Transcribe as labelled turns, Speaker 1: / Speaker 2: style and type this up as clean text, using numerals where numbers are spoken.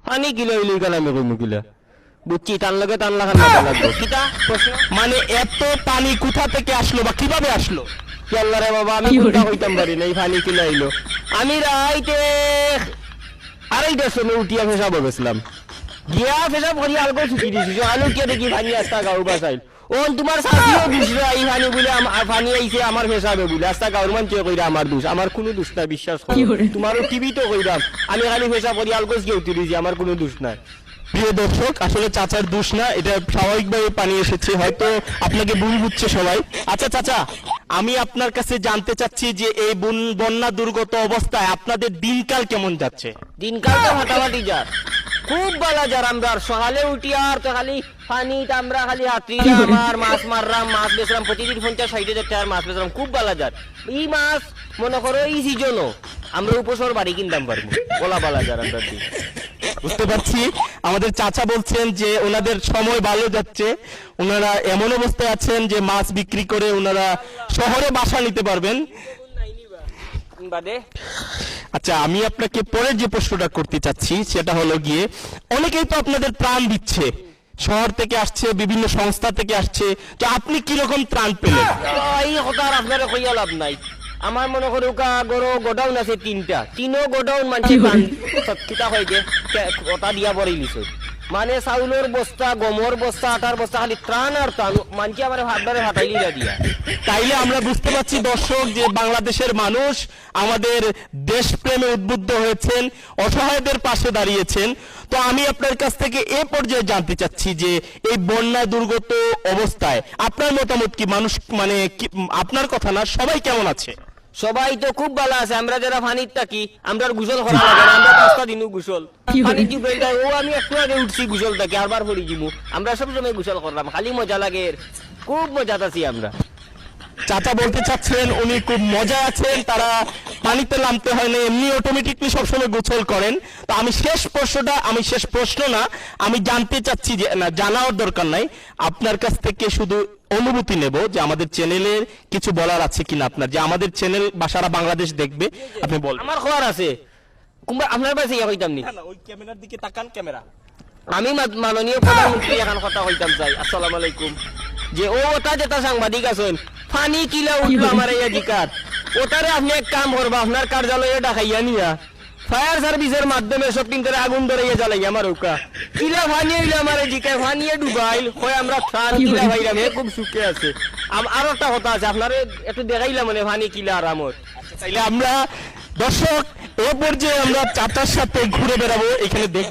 Speaker 1: পানি কিলো হইলে কেন আমি কইমু কিলা বুঝছি টান লাগে টান লাগার মাথা লাগবে কিটা প্রশ্ন
Speaker 2: মানে এত পানি কোথা থেকে আসলো বা কিভাবে আসলো?
Speaker 1: কি আল্লাহ রে বাবা আমি কোনটা হইতাম পারি না এই পানি কিলা আইলো আমি রাইতে আড়াইটার সময় উঠিয়া পেশাব গেছিলাম গিয়া পেশাব করি আলগো ছুটি দিছি আলু কে দেখি পানি আস্তা গাঁর বাসাইল ও তোমার সাথীও দুসরা এই পানি বলে পানি আইছে আমার পেশাবে বলে আস্তা গাঁর মান কে কইরা আমার দোষ আমার কোনো দোষ নাই বিশ্বাস করো তোমারও টিভি তো কইরাম আমি খালি পেশাব করি আলগো গিয়ে উঠি দিছি আমার কোনো দোষ নাই।
Speaker 2: প্রিয় দর্শক, আসলে চাচার দোষ না, এটা স্বাভাবিকভাবে পানি এসেছে, হয়তো আপনাকে ভুল বুঝছে সবাই। আচ্ছা চাচা, আমি আপনার কাছে জানতে চাচ্ছি যে এই বন্যা দুর্গত অবস্থায় আপনাদের দিনকাল কেমন যাচ্ছে?
Speaker 1: দিনকাল তো ফাটাফাটি যার খুব ভালো যার আমরা সকালে উঠি আর তো খালি পানি আমরা খালি হাতরিলাম আর মাছ মারলাম মাছ বেচলাম প্রতিদিন 50-60 টাকার মাছ বেচলাম খুব ভালো যার এই মাছ মনে করো এই সিজনও আমরা উপসর বাড়ি কিনতাম পারবো বলা ভালো যার আমরা দিন
Speaker 2: বুঝতে পারছি আমাদের চাচা বলছেন যে ওনাদের সময় ভালো যাচ্ছে, ওনারা এমন অবস্থায় আছেন যে মাছ বিক্রি করে ওনারা শহরে বাসা নিতে পারবেন।
Speaker 1: বাদে
Speaker 2: আচ্ছা, আমি আপনাকে পরের যে প্রশ্নটা করতে চাচ্ছি সেটা হলো গিয়ে, অনেকেই তো আপনাদের ত্রাণ দিচ্ছে, শহর থেকে আসছে, বিভিন্ন সংস্থা থেকে আসছে, তো আপনি কিরকম ত্রাণ পেলেন?
Speaker 1: এই কথা আর আপনার কইয়া লাভ নাই আমার মনে করো গরো গোডাউন আছে তিনও গোডাউন মানছে কিতা হইছে কথা দিয়া পরে লিছে মানে চাউলের বস্তা গমর বস্তা আটার বস্তা খালি ত্রাণ আর ত্রাণ মানছে আমার হাতবারে হাতাইলি দিয়া
Speaker 2: তাইলে আমরা বুঝতে পারছি দর্শক যে বাংলাদেশের মানুষ আমাদের দেশপ্রেমে উদ্বুদ্ধ হয়েছেন, অসহায়দের পাশে দাঁড়িয়েছেন। তো আমি আপনার কাছ থেকে এ পর্যায়ে জানতে চাচ্ছি যে এই বন্যা দুর্গত অবস্থায় আপনার মতামত কি? মানুষ মানে আপনার কথা না, সবাই কেমন আছে?
Speaker 1: সবাই তো খুব ভালো আছে আমরা যারা ফানির থাকি আমরা গোসল করা লাগে না, আমরা 5টা দিনও গোসল পানি টিউবওয়েলটা ও আমি একটু আগে উঠছি গোসল থেকে আরবার পড়ি যাবো আমরা সবসময় গোসল করলাম খালি মজা লাগে খুব মজা আছি আমরা।
Speaker 2: চাচা বলতে চাচ্ছেন উনি খুব মজা আছেন, তারা পানিতে নামতে হয় না, এমনি অটোমেটিকলি সবসময় গোসল করেন। তো আমি শেষ প্রশ্ন না, আমি জানতে চাচ্ছি যে না, জানার দরকার নাই, আপনার কাছ থেকে শুধু অনুভূতি নেব যে আমাদের চ্যানেলের কিছু বলার আছে কিনা আপনার, যে আমাদের চ্যানেল বা সারা বাংলাদেশ দেখবে, আপনি বলবেন।
Speaker 1: আমার খবর আছে আপনার কাছে ইয়া কইতাম নি
Speaker 2: ওই ক্যামেরার দিকে তাকান, ক্যামেরা।
Speaker 1: আমি মাননীয় প্রধানমন্ত্রী এখন কথা কইতাম চাই আসসালামু আলাইকুম যে ও ওটা যেটা সাংবাদিক আছেন ফানি কিলা উঠলো আমার এই জিকাত ওটারে আপনি এক কাম করবা আপনার কার্যালয়ে ডাকাইয়া নিয়া ফায়ার সার্ভিসের মাধ্যমে সব কিন্তু আগুন ধরাইয়া জ্বালাই আমার ওকা কিলা ফানি হইলে আমার জিকায় ফানিয়ে ডুবাইল হয় আমরা ত্রাণ কিলা ভাইরাম হে খুব সুখে আছে আর একটা কথা আছে আপনারে একটু দেখাইলাম মানে ফানি কিলা আরামত।
Speaker 2: তাইলে আমরা দর্শক এ পর্যায়ে আমরা চাচার সাথে ঘুরে বেড়াবো, এখানে দেখ